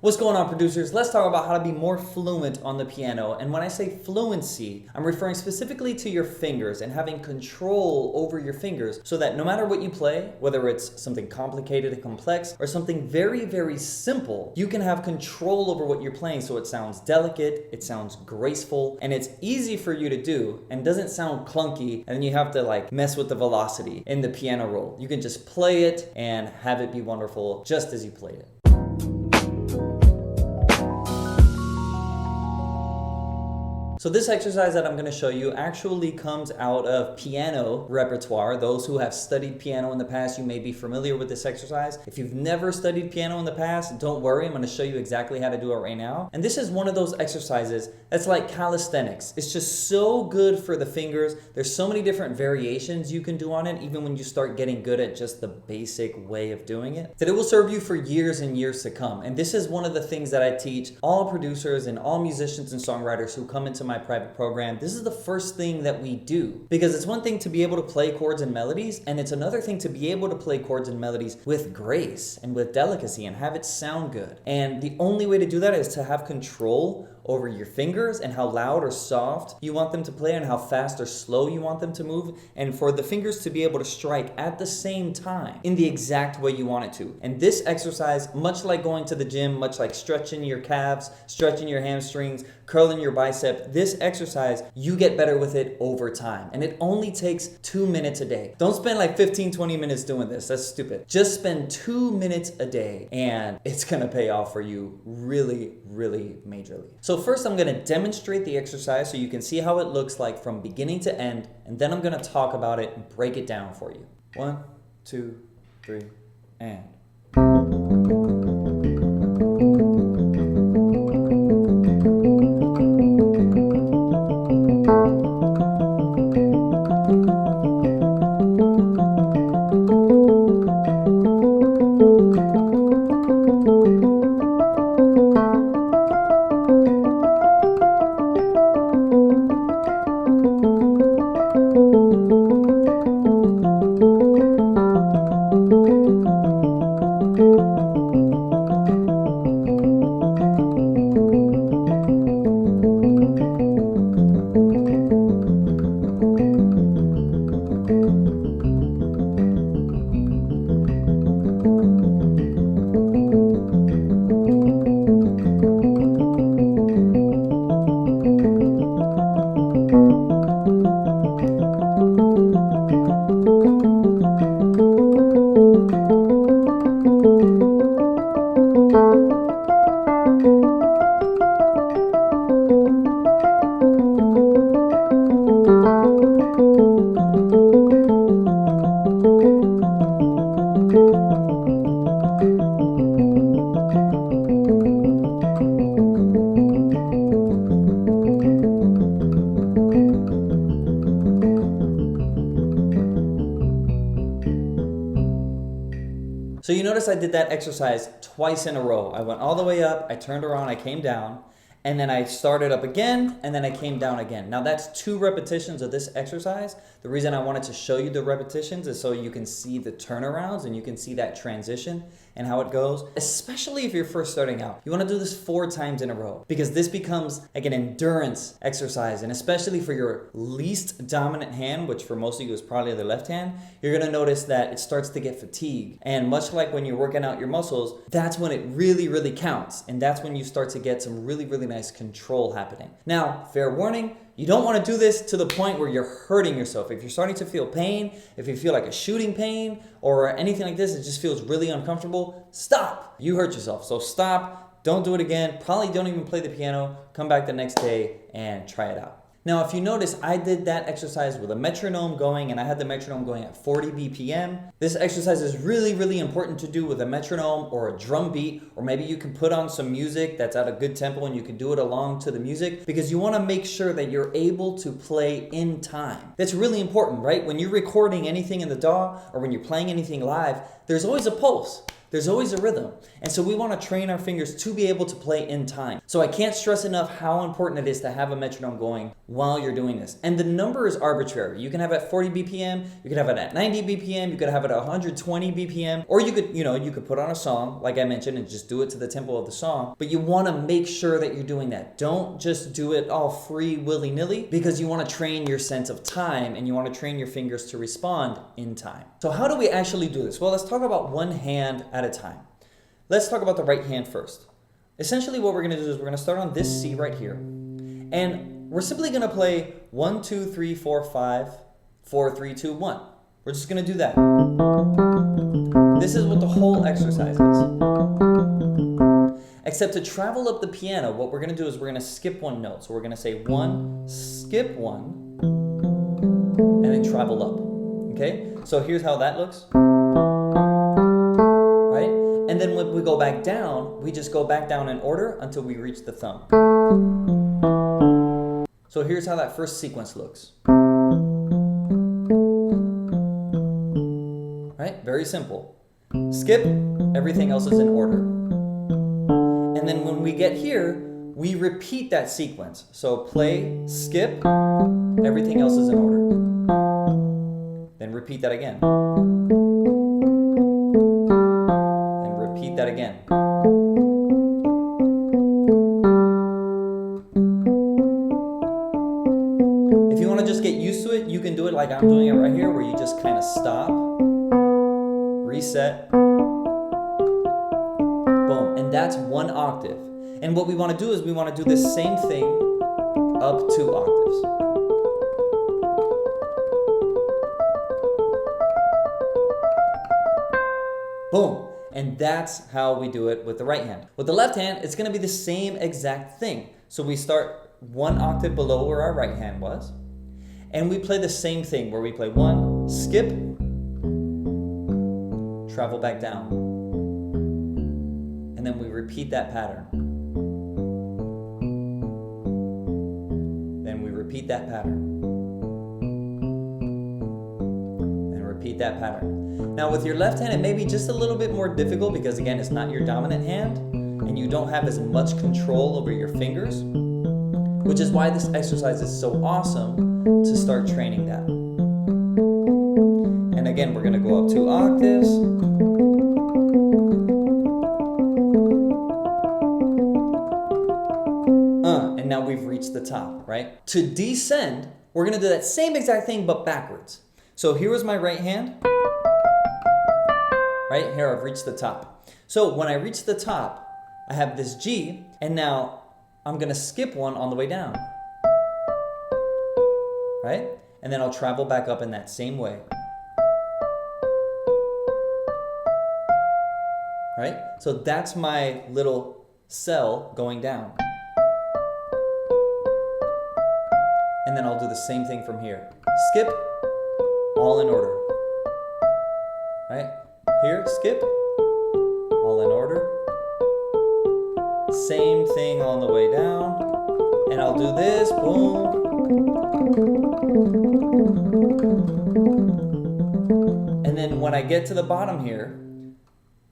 What's going on, producers? Let's talk about how to be more fluent on the piano. And when I say fluency, I'm referring specifically to your fingers and having control over your fingers so that no matter what you play, whether it's something complicated and complex or something very, very simple, you can have control over what you're playing so it sounds delicate, it sounds graceful, and it's easy for you to do and doesn't sound clunky, and then you have to like mess with the velocity in the piano roll. You can just play it and have it be wonderful just as you played it. So this exercise that I'm going to show you actually comes out of piano repertoire. Those who have studied piano in the past, you may be familiar with this exercise. If you've never studied piano in the past, don't worry, I'm going to show you exactly how to do it right now. And this is one of those exercises that's like calisthenics. It's just so good for the fingers. There's so many different variations you can do on it, even when you start getting good at just the basic way of doing it, that it will serve you for years and years to come. And this is one of the things that I teach all producers and all musicians and songwriters who come into my private program. This is the first thing that we do, because it's one thing to be able to play chords and melodies, and it's another thing to be able to play chords and melodies with grace and with delicacy and have it sound good. And the only way to do that is to have control over your fingers and how loud or soft you want them to play and how fast or slow you want them to move, and for the fingers to be able to strike at the same time in the exact way you want it to. And this exercise, much like going to the gym, much like stretching your calves, stretching your hamstrings, curling your bicep, this exercise, you get better with it over time. And it only takes 2 minutes a day. Don't spend like 15-20 minutes doing this. That's stupid. Just spend 2 minutes a day and it's gonna pay off for you really, really majorly. So first I'm gonna demonstrate the exercise so you can see how it looks like from beginning to end, and then I'm gonna talk about it and break it down for you. 1, 2, 3, and. So you notice I did that exercise twice in a row. I went all the way up, I turned around, I came down, and then I started up again, and then I came down again. Now that's 2 repetitions of this exercise. The reason I wanted to show you the repetitions is so you can see the turnarounds and you can see that transition and how it goes, especially if you're first starting out. You wanna do this 4 times in a row because this becomes like an endurance exercise, and especially for your least dominant hand, which for most of you is probably the left hand, you're gonna notice that it starts to get fatigued. And much like when you're working out your muscles, that's when it really, really counts. And that's when you start to get some really, really nice control happening. Now, fair warning, you don't want to do this to the point where you're hurting yourself. If you're starting to feel pain, if you feel like a shooting pain or anything like this, it just feels really uncomfortable, stop. You hurt yourself. So stop, don't do it again. Probably don't even play the piano. Come back the next day and try it out. Now, if you notice, I did that exercise with a metronome going, and I had the metronome going at 40 BPM. This exercise is really, really important to do with a metronome or a drum beat, or maybe you can put on some music that's at a good tempo and you can do it along to the music, because you want to make sure that you're able to play in time. That's really important, right? When you're recording anything in the DAW or when you're playing anything live, there's always a pulse. There's always a rhythm. And so we want to train our fingers to be able to play in time. So I can't stress enough how important it is to have a metronome going while you're doing this. And the number is arbitrary. You can have it at 40 BPM, you can have it at 90 BPM, you could have it at 120 BPM, or you could put on a song, like I mentioned, and just do it to the tempo of the song. But you want to make sure that you're doing that. Don't just do it all free willy-nilly, because you want to train your sense of time and you want to train your fingers to respond in time. So how do we actually do this? Well, let's talk about one hand at a time. Let's talk about the right hand first. Essentially what we're going to do is we're going to start on this C right here. And we're simply going to play 1, 2, 3, 4, 5, 4, 3, 2, 1. We're just going to do that. This is what the whole exercise is. Except to travel up the piano, what we're going to do is we're going to skip one note. So we're going to say 1, skip 1, and then travel up. Okay? So here's how that looks. Right? And then when we go back down, we just go back down in order until we reach the thumb. So here's how that first sequence looks. Right? Very simple. Skip, everything else is in order. And then when we get here, we repeat that sequence. So play, skip, everything else is in order. Then repeat that again. And repeat that again. If you want to just get used to it, you can do it like I'm doing it right here, where you just kind of stop, reset, boom, and that's one octave. And what we want to do is we want to do this same thing up 2 octaves. Boom. And that's how we do it with the right hand. With the left hand, it's going to be the same exact thing. So we start 1 octave below where our right hand was. And we play the same thing where we play 1, skip, travel back down. And then we repeat that pattern. Then we repeat that pattern. And repeat that pattern. Now with your left hand, it may be just a little bit more difficult because again, it's not your dominant hand and you don't have as much control over your fingers, which is why this exercise is so awesome to start training that. And again, we're gonna go up 2 octaves. And now we've reached the top, right? To descend, we're gonna do that same exact thing, but backwards. So here was my right hand. Right here, I've reached the top. So when I reach the top, I have this G, and now I'm gonna skip 1 on the way down. Right? And then I'll travel back up in that same way. Right? So that's my little cell going down. And then I'll do the same thing from here. Skip, all in order. Right? Here, skip, all in order. Same thing on the way down. And I'll do this, boom. And then when I get to the bottom here,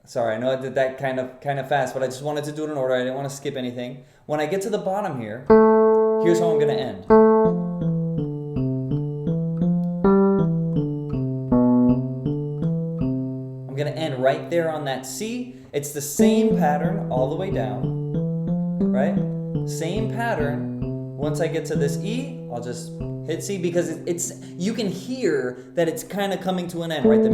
sorry, I know I did that kind of fast, but I just wanted to do it in order. I didn't want to skip anything. When I get to the bottom here, here's how I'm going to end. I'm going to end right there on that C. It's the same pattern all the way down, right? Same pattern. Once I get to this E, I'll just hit C because it's you can hear that it's kind of coming to an end, right? The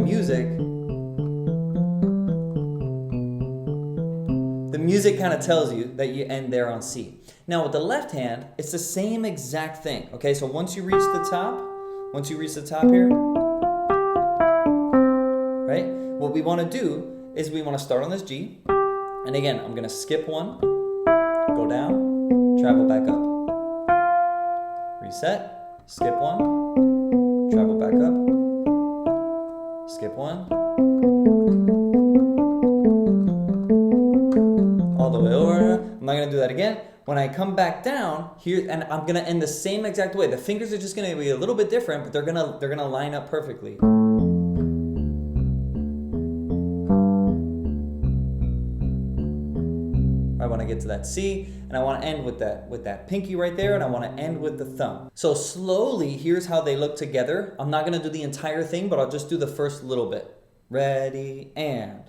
music kind of tells you that you end there on C. Now with the left hand, it's the same exact thing. Okay, so once you reach the top here, right? What we want to do is we want to start on this G, and again, I'm going to skip 1, go down, travel back up. Reset, skip 1, travel back up, skip 1, all the way over. I'm not going to do that again. When I come back down here, and I'm going to end the same exact way. The fingers are just going to be a little bit different, but they're going to line up perfectly. get to that C, and I want to end with that pinky right there, and I want to end with the thumb. So slowly, here's how they look together. I'm not going to do the entire thing, but I'll just do the first little bit. Ready, and.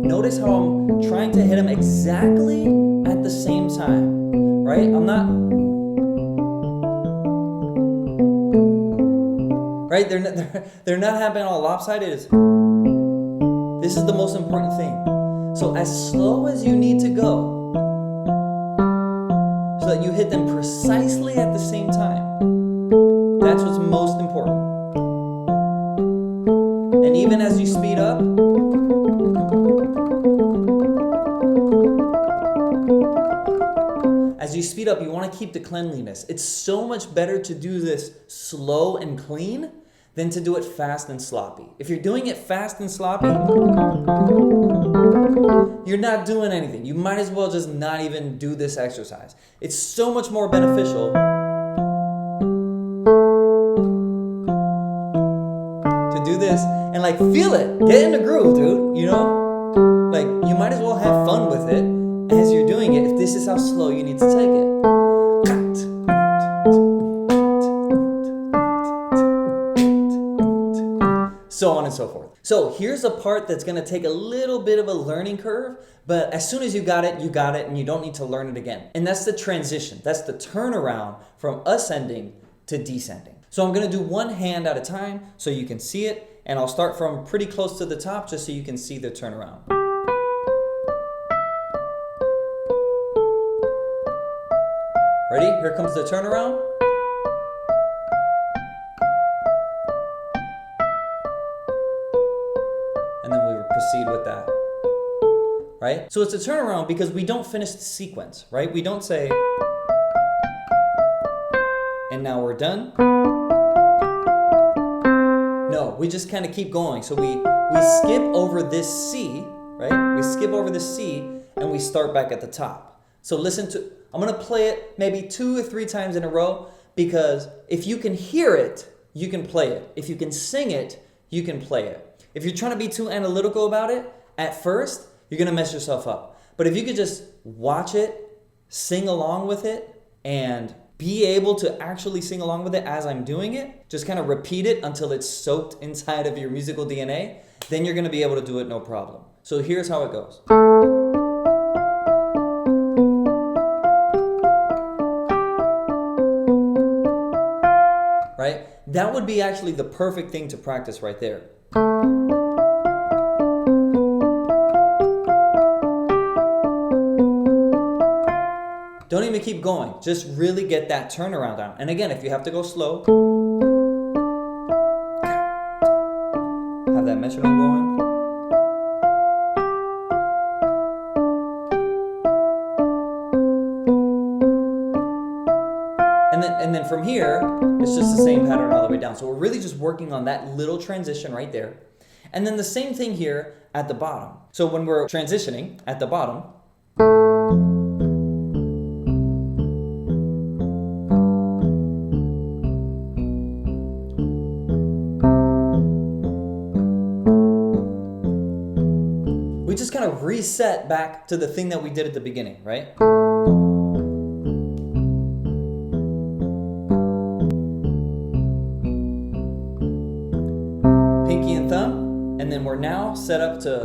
Notice how I'm trying to hit them exactly at the same time, right? I'm not, right? They're not happening all lopsided. This is the most important thing. So as slow as you need to go, so that you hit them precisely at the same time. That's what's most important. And even as you speed up, you want to keep the cleanliness. It's so much better to do this slow and clean than to do it fast and sloppy. If you're doing it fast and sloppy, you're not doing anything. You might as well just not even do this exercise. It's so much more beneficial to do this and like feel it. Get in the groove, dude, you know? Like you might as well have fun with it as you're doing it if this is how slow you need to take it. So on and so forth. So here's a part that's going to take a little bit of a learning curve, but as soon as you got it, and you don't need to learn it again. And that's the transition. That's the turnaround from ascending to descending. So I'm going to do one hand at a time so you can see it, and I'll start from pretty close to the top just so you can see the turnaround. Ready? Here comes the turnaround. And then we proceed with that. Right? So it's a turnaround because we don't finish the sequence, right? We don't say, and now we're done. No, we just kind of keep going. So we skip over this C, right? We skip over this C and we start back at the top. So listen to, I'm going to play it maybe 2 or 3 times in a row because if you can hear it, you can play it. If you can sing it, you can play it. If you're trying to be too analytical about it, at first, you're going to mess yourself up. But if you could just watch it, sing along with it, and be able to actually sing along with it as I'm doing it, just kind of repeat it until it's soaked inside of your musical DNA, then you're going to be able to do it no problem. So here's how it goes. Right? That would be actually the perfect thing to practice right there. Don't even keep going. Just really get that turnaround down. And again, if you have to go slow, have that metronome going. And then from here, it's just the same pattern all the way down. So we're really just working on that little transition right there. And then the same thing here at the bottom. So when we're transitioning at the bottom, we just kind of reset back to the thing that we did at the beginning, right? And then we're now set up to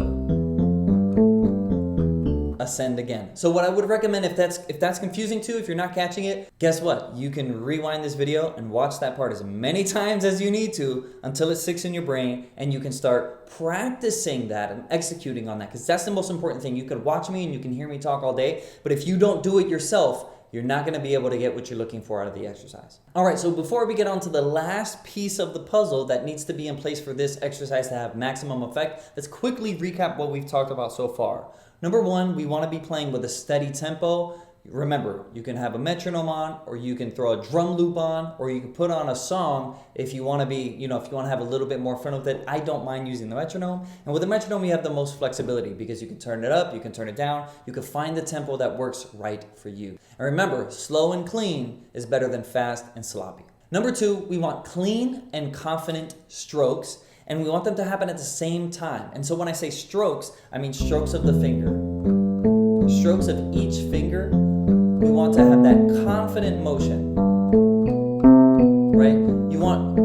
ascend again. So what I would recommend if that's confusing too, if you're not catching it, guess what? You can rewind this video and watch that part as many times as you need to until it sticks in your brain and you can start practicing that and executing on that, because that's the most important thing. You could watch me and you can hear me talk all day, but if you don't do it yourself, you're not going to be able to get what you're looking for out of the exercise. All right, so before we get on to the last piece of the puzzle that needs to be in place for this exercise to have maximum effect, let's quickly recap what we've talked about so far. Number 1, we want to be playing with a steady tempo. Remember, you can have a metronome on, or you can throw a drum loop on, or you can put on a song if you want to be, if you want to have a little bit more fun with it. I don't mind using the metronome. And with the metronome, you have the most flexibility because you can turn it up, you can turn it down, you can find the tempo that works right for you. And remember, slow and clean is better than fast and sloppy. Number 2, we want clean and confident strokes, and we want them to happen at the same time. And so when I say strokes, I mean strokes of the finger. Strokes of each finger. We want to have that confident motion, right? You want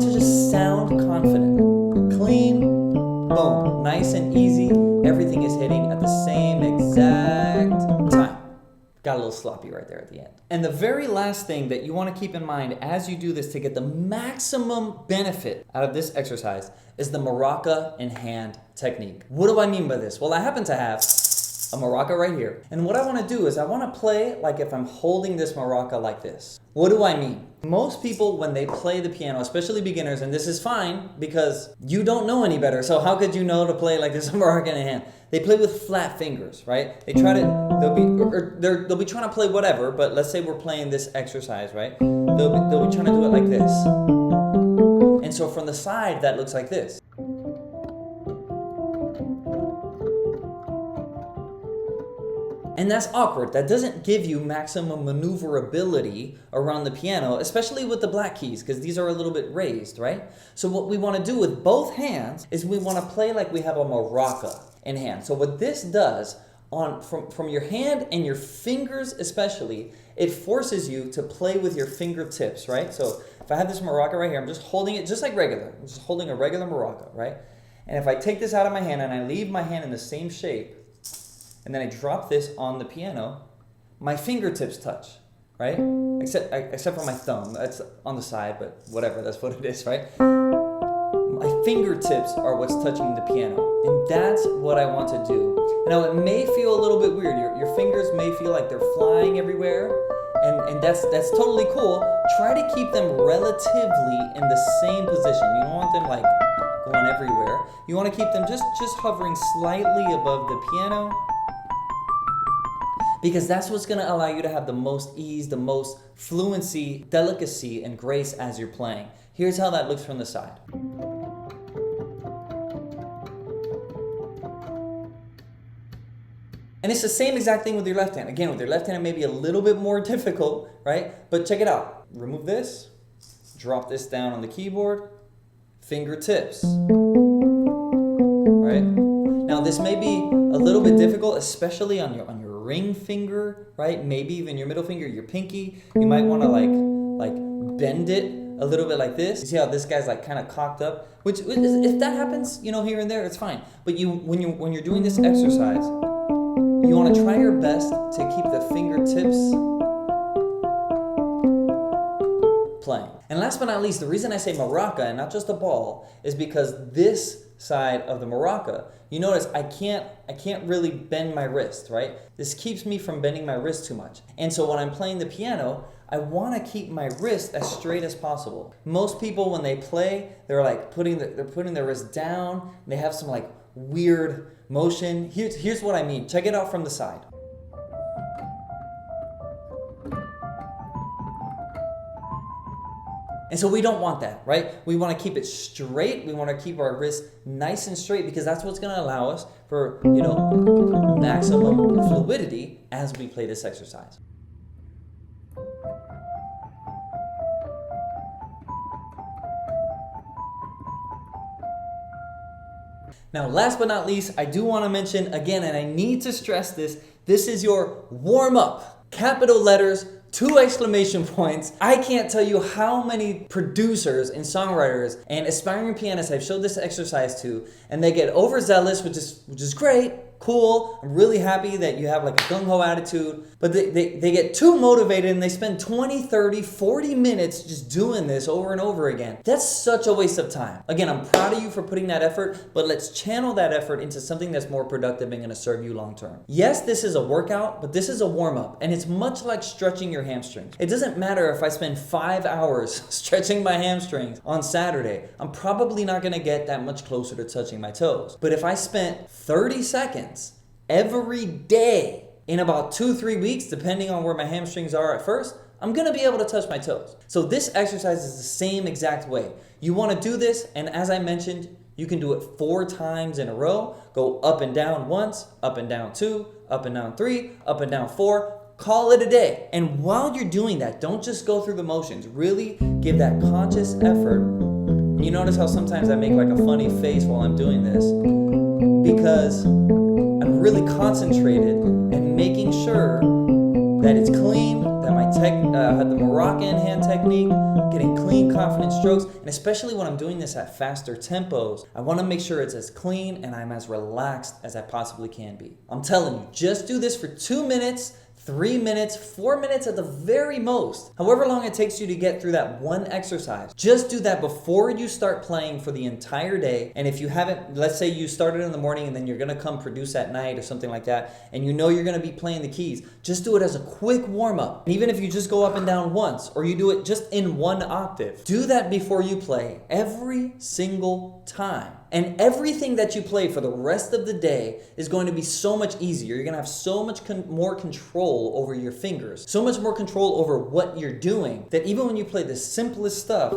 it to just sound confident. Clean, boom, nice and easy. Everything is hitting at the same exact time. Got a little sloppy right there at the end. And the very last thing that you want to keep in mind as you do this to get the maximum benefit out of this exercise is the maraca in hand technique. What do I mean by this? Well, I happen to have a maraca right here. And what I want to do is I want to play like if I'm holding this maraca like this. What do I mean? Most people, when they play the piano, especially beginners, and this is fine because you don't know any better, so how could you know to play like this maraca in a hand? They play with flat fingers, right? They try to, they'll be trying to play whatever, but let's say we're playing this exercise, right? They'll be trying to do it like this. And so from the side, that looks like this. And that's awkward. That doesn't give you maximum maneuverability around the piano, especially with the black keys, because these are a little bit raised, right? So what we want to do with both hands is we want to play like we have a maraca in hand. So what this does, from your hand and your fingers especially, it forces you to play with your fingertips, right? So if I have this maraca right here, I'm just holding it just like regular. I'm just holding a regular maraca, right? And if I take this out of my hand and I leave my hand in the same shape, and then I drop this on the piano, my fingertips touch, right? Except for my thumb, that's on the side, but whatever, that's what it is, right? My fingertips are what's touching the piano, and that's what I want to do. Now, it may feel a little bit weird. Your fingers may feel like they're flying everywhere, and that's totally cool. Try to keep them relatively in the same position. You don't want them like going everywhere. You want to keep them just hovering slightly above the piano, because that's what's going to allow you to have the most ease, the most fluency, delicacy, and grace as you're playing. Here's how that looks from the side. And it's the same exact thing with your left hand. Again, with your left hand, it may be a little bit more difficult, right? But check it out. Remove this, drop this down on the keyboard, fingertips, right? Now, this may be a little bit difficult, especially on your ring finger, right? Maybe even your middle finger, your pinky. You might want to like bend it a little bit like this. You see how this guy's like kind of cocked up? Which if that happens, here and there, it's fine. But when you're doing this exercise, you want to try your best to keep the fingertips playing. And last but not least, the reason I say maraca and not just a ball is because this side of the maraca, you notice I can't really bend my wrist, right? This keeps me from bending my wrist too much. And so when I'm playing the piano, I want to keep my wrist as straight as possible. Most people, when they play, they're like putting their wrist down. They have some like weird motion. Here's what I mean. Check it out from the side. And so we don't want that, right? We want to keep it straight. We want to keep our wrist nice and straight because that's what's going to allow us for, maximum fluidity as we play this exercise. Now, last but not least, I do want to mention again, and I need to stress this is your warm-up. Capital letters, 2 exclamation points. I can't tell you how many producers and songwriters and aspiring pianists I've showed this exercise to, and they get overzealous, which is great, cool. I'm really happy that you have like a gung-ho attitude, but they get too motivated and they spend 20, 30, 40 minutes just doing this over and over again. That's such a waste of time. Again, I'm proud of you for putting that effort, but let's channel that effort into something that's more productive and gonna serve you long term. Yes, this is a workout, but this is a warm-up, and it's much like stretching your hamstrings. It doesn't matter if I spend 5 hours stretching my hamstrings on Saturday, I'm probably not gonna get that much closer to touching my toes. But if I spent 30 seconds every day in about 2-3 weeks, depending on where my hamstrings are at first, I'm gonna be able to touch my toes. So this exercise is the same exact way. You wanna do this, and as I mentioned, you can do it 4 times in a row. Go up and down once, up and down 2, up and down 3, up and down 4. call it a day. And while you're doing that, don't just go through the motions. Really give that conscious effort. You notice how sometimes I make like a funny face while I'm doing this because I'm really concentrated and making sure that it's clean, that my the Moroccan hand technique, getting clean, confident strokes, and especially when I'm doing this at faster tempos, I want to make sure it's as clean and I'm as relaxed as I possibly can be. I'm telling you, just do this for 2 minutes, 3 minutes, 4 minutes at the very most. However long it takes you to get through that one exercise, just do that before you start playing for the entire day. And if you haven't, let's say you started in the morning and then you're gonna come produce at night or something like that, and you know you're gonna be playing the keys, just do it as a quick warm up. Even if you just go up and down once, or you do it just in one octave, do that before you play every single time. And everything that you play for the rest of the day is going to be so much easier. You're gonna have so much more control over your fingers, so much more control over what you're doing, that even when you play the simplest stuff,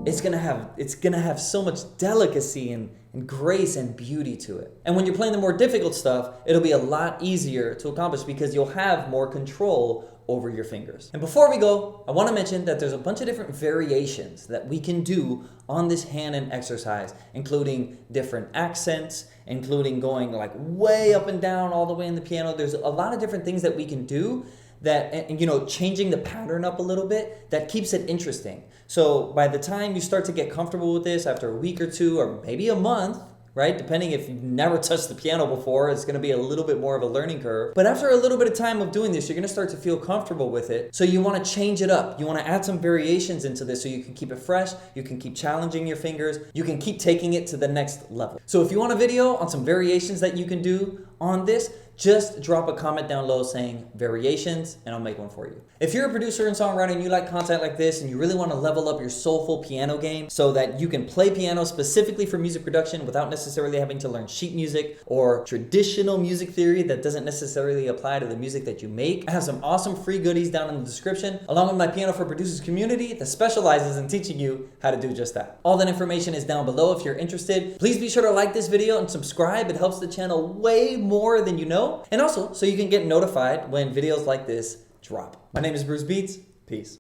it's gonna have so much delicacy and grace and beauty to it. And when you're playing the more difficult stuff, it'll be a lot easier to accomplish because you'll have more control over your fingers. And before we go, I want to mention that there's a bunch of different variations that we can do on this hand and exercise, including different accents, including going like way up and down all the way in the piano. There's a lot of different things that we can do that, and you know, changing the pattern up a little bit, that keeps it interesting. So by the time you start to get comfortable with this after a week or two, or maybe a month, right? Depending if you've never touched the piano before, it's gonna be a little bit more of a learning curve. But after a little bit of time of doing this, you're gonna start to feel comfortable with it. So you wanna change it up. You wanna add some variations into this so you can keep it fresh, you can keep challenging your fingers, you can keep taking it to the next level. So if you want a video on some variations that you can do on this, just drop a comment down below saying variations and I'll make one for you. If you're a producer and songwriter and you like content like this and you really want to level up your soulful piano game so that you can play piano specifically for music production without necessarily having to learn sheet music or traditional music theory that doesn't necessarily apply to the music that you make, I have some awesome free goodies down in the description, along with my Piano for Producers community that specializes in teaching you how to do just that. All that information is down below if you're interested. Please be sure to like this video and subscribe. It helps the channel way more than you know. And also, so you can get notified when videos like this drop. My name is BruceBeats. Peace.